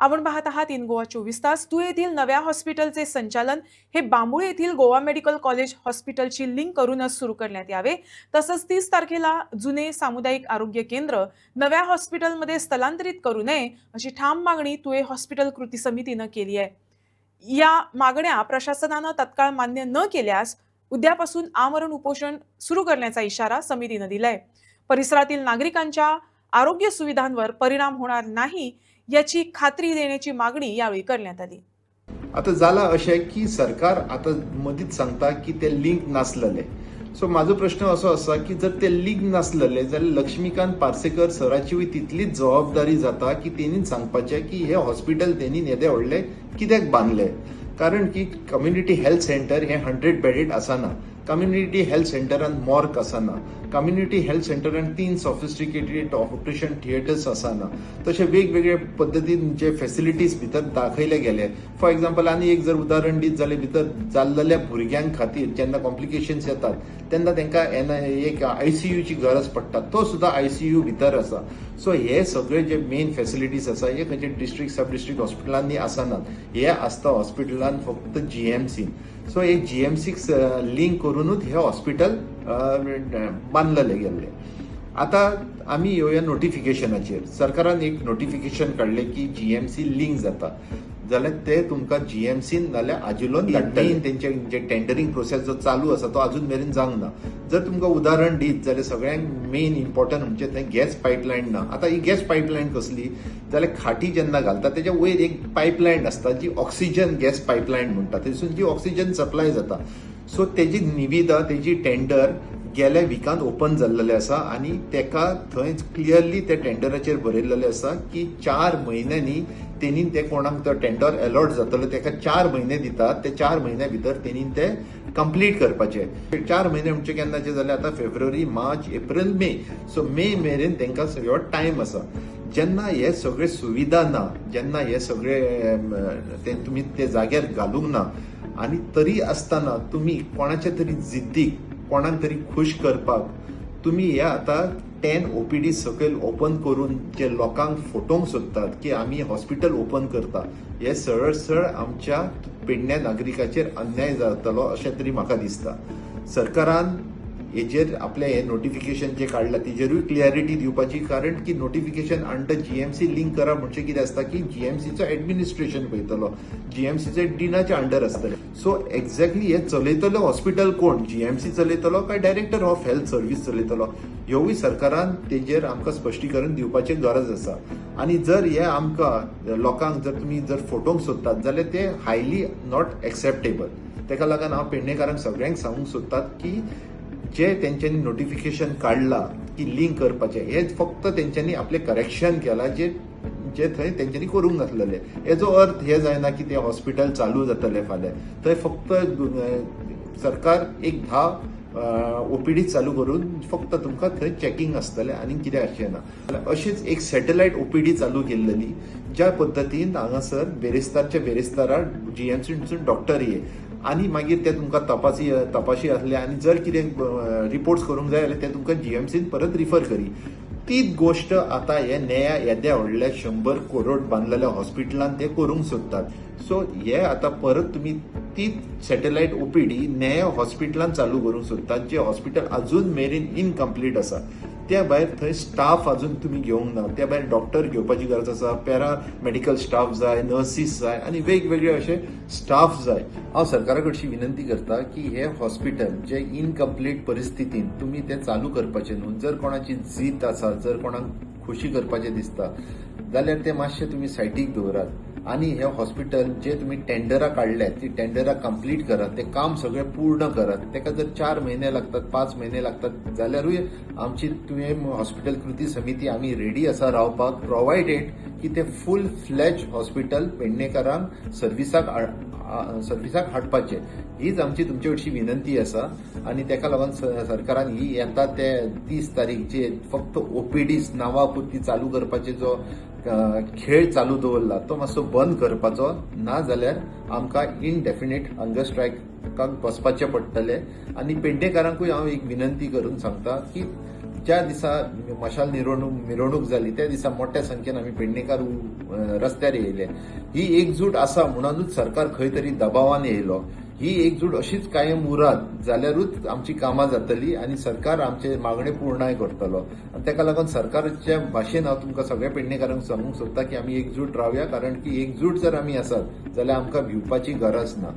आपण पाहत आहात इन गोवा 24 तास. तू येथील नव्या हॉस्पिटलचे संचालन हे बांबुळे येथील गोवा मेडिकल कॉलेज हॉस्पिटलची लिंक करूनच सुरू करण्यात यावे. तसंच 30 तारखेला जुने सामुदायिक आरोग्य केंद्र नव्या हॉस्पिटलमध्ये स्थलांतरित करू नये अशी ठाम मागणी तुळे हॉस्पिटल कृती समितीनं केली आहे. या मागण्या प्रशासनानं तत्काळ मान्य न केल्यास उद्यापासून आमरण उपोषण सुरू करण्याचा इशारा समितीनं दिलाय. परिसरातील नागरिकांच्या आरोग्य सुविधांवर परिणाम होणार नाही याची खात्री देण्याची मागणी यावेळी करण्यात आली. आता जाला अशें की सरकार आता मदींच सांगता की ते लिंक नासलेले. सो म्हाजो प्रश्न असो आसा की जर ते लिंक नासलेले जाल्यार लक्ष्मीकांत पार्सेकर सराचीय तितलीच जबाबदारी जाता की तेणीच सांगपाचें की हे हॉस्पिटल तेणी येदे व्हडले कित्याक बांदले. कारण की कम्युनिटी हेल्थ सेंटर हे 100 बेडेड आसना. कम्युनिटी हेल्थ सेंटरान मॉर्ग आसना. कम्युनिटी हेल्थ सेंटरान 3 सॉफिस्टिकेटेड ऑपरेशन थिएटर्स आसना. तशें वेगवेगळे पद्दतीन जे फॅसिलिटीज भितर दाखयले गेले. फॉर एक्झाम्पल आनी एक जर उदाहरण दीत जाल्यार भितर जाल्लेल्या भुरग्यांक खातीर जेन्ना कॉम्प्लिकेशन्स येतात तेन्ना तांकां एक ICUची गरज पडटा. तो सुद्दां ICU भितर आसा. सो हे सगळे जे मेन फॅसिलिटीज आसा हे खंयचे डिस्ट्रिक्ट सब डिस्ट्रिक्ट हॉस्पिटलांनी आसनात. हे आसता हॉस्पिटलान फक्त GMC. सो हे GMCक लिंक करूनच हे हॉस्पिटल बांदलेले गेल्ले. आता आमी येवया नोटिफिकेशनाचेर. सरकारान एक नोटिफिकेशन काडले की GMC लिंक जाता जाल्यार ते तुमकां GMC नाल्यार आजिलोन धाडटले. तेंचे जे टेंडरिंग प्रोसेस जो चालू आसा तो अजून मेरेन जावंक ना. जर तुमकां उदाहरण दीत जाल्यार सगळ्यांक मेन इम्पॉर्टंट म्हणजे थंय गॅस पायपलायन ना. आता ही गॅस पायपलायन कसली जाल्यार खाटी जेन्ना घालता तेच्या वयर एक पायपलायन आसता जी ऑक्सिजन गॅस पायपलायन म्हणटा. थंयसून जी ऑक्सिजन सप्लाय जाता. सो तेजी निविदा तेजी टेंडर गेल्या विकांत ओपन जाल्लेले आसा आनी तेका थंय क्लियरली त्या टेंडराचेर बरयल्लेले आसा की 4 म्हयन्यांनी तेणी ते कोणाक तो टेंडर अलॉट जातलो तेका 4 म्हयने दितात. ते 4 म्हयन्या भितर तेणी ते कंप्लीट करपाचे. 4 म्हयने म्हणजे केन्नाचे जाल्यार आता फेब्रुवारी, मार्च, एप्रिल, मे. सो मे मेरेन तांकां सगळो टायम आसा. जेन्ना हे सगळे सुविधा ना, जेन्ना हे सगळे तुमी ते जाग्यार घालूंक ना आनी तरी आसतना तुमी कोणाच्या तरी जिद्दीक कोणाक तरी खुश करपाक तुमी हे आतां 10 OPD सकयल ओपन करून जे लोकांक फोटोवंक सोदतात की आमी हॉस्पिटल ओपन करता, हे सरळ आमच्या पेडण्या नागरिकाचेर अन्याय जातलो अशें तरी म्हाका दिसता. सरकारान हेजेर आपले हे नोटिफिकेशन जे काडला तेजेरूय क्लियरिटी दिवपाची. कारण की नोटिफिकेशन अंडर GMC लिंक करा म्हणजे कितें आसता की GMCचो एडमिनिस्ट्रेशन पळयतलो. GMCचे डिनाच्या अंडर आसतले. सो एक्झॅक्टली हे चलयतलो हॉस्पिटल कोण, GMC चलयतलो काय डायरेक्टर ऑफ हेल्थ सर्व्हिस चलयतलो, ह्योय सरकारान तेजेर आमकां स्पश्टीकरण दिवपाची गरज आसा. आनी जर हे आमकां लोकांक जर तुमी जर फोटोवंक सोदतात जाल्यार ते हायली नॉट एक्सेप्टेबल. तेका लागून हांव पेडणेकारांक सगळ्यांक सांगूंक सोदतात की जे तेंच्यांनी नोटिफिकेशन काढला की लिंक करपाचे हे फक्त तेंच्यांनी आपले करेक्शन केला जे थंय तेंच्यांनी करूंक नासलेले. हेजो अर्थ हे जायना की ते हॉस्पिटल चालू जातले फाल्यां. थंय फक्त सरकार एक 10 OPD चालू करून फक्त तुमकां थंय चॅकिंग आसतलें आनी कितें अशें ना. अशीच एक सॅटेलायट OPD चालू केल्लेली ज्या पद्दतीन हांगासर बेरेस्तारच्या बेरेस्तारा GMCसून डॉक्टर ये आनी मागीर ते तुमकां तपाशी आसले आनी जर कितें रिपोर्ट्स करूंक जाय जाल्यार ते तुमकां GMCन परत रिफर करी. तीच गोष्ट आतां हे नया येद्या व्हडल्या 100 करोड बांदलेल्या हॉस्पिटलान ते करूंक सोदतात. सो हे आतां परत तुमी तीच सॅटेलायट OPD नया हॉस्पिटलान चालू करूंक सोदतात जे हॉस्पिटल अजून मेरेन इनकम्प्लीट आसा. त्या भायर थंय स्टाफ अजून तुमी घेवंक ना. त्या भायर डॉक्टर घेवपाची गरज आसा, पॅरामेडिकल स्टाफ जाय, नर्सीस जाय आनी वेगवेगळे असे स्टाफ जाय. हांव सरकारा कडची विनंती करता की हे हॉस्पिटल जे इनकम्प्लीट परिस्थितीन तुमी ते चालू करपाचे न्हू. जर कोणाची जीत आसा, जर कोणाक खुशी करपाचे दिसता जाल्यार ते मातशे तुमी सायटीक दवरात आनी हे हॉस्पिटल जे तुमी टेंडरां काडल्यात ती टेंडरां कंप्लीट करात. ते काम सगळें पूर्ण करात. तेका जर 4 म्हयने लागतात, 5 म्हयने लागतात जाल्यारूय आमची तुवें हॉस्पिटल कृती समिती आमी रेडी आसा रावपाक, प्रोवायडेड की ते फूल फ्लेज हॉस्पिटल पेडणेकारांक सर्विसाक हाडपाचे. हीच आमची तुमचे कडची विनंती आसा. आनी तेका लागून सरकारान ही येता ते 30 तारीख जे फक्त OPDs नांवा पुरती चालू करपाचे जो खेळ चालू दवरला तो मातसो बंद करपाचो. ना जाल्यार आमकां इनडेफिनेट हंगर स्ट्रायकाक बसपाचें पडटलें. आनी पेडणेकारांकूय हांव एक विनंती करून सांगता की ज्या दिसा मशाल मिरवणूक जाली त्या दिसा मोठ्या संख्येन आमी पेडणेकार रस्त्यार येयले. ही एकजूट आसा म्हणूनच सरकार खंय तरी दबावान येयलो. ही एकजूट अशीच कायम उरत जाल्यारूच आमची कामां जातली आनी सरकार आमचे मागणे पूर्णाय करतलो. ताका लागून सरकारच्या भाशेन हांव तुमकां सगळ्या पेडणेकारांक सांगूंक सोदता की आमी एकजूट रावया, कारण की एकजूट जर आमी आसात जाल्यार आमकां भिवपाची गरज ना.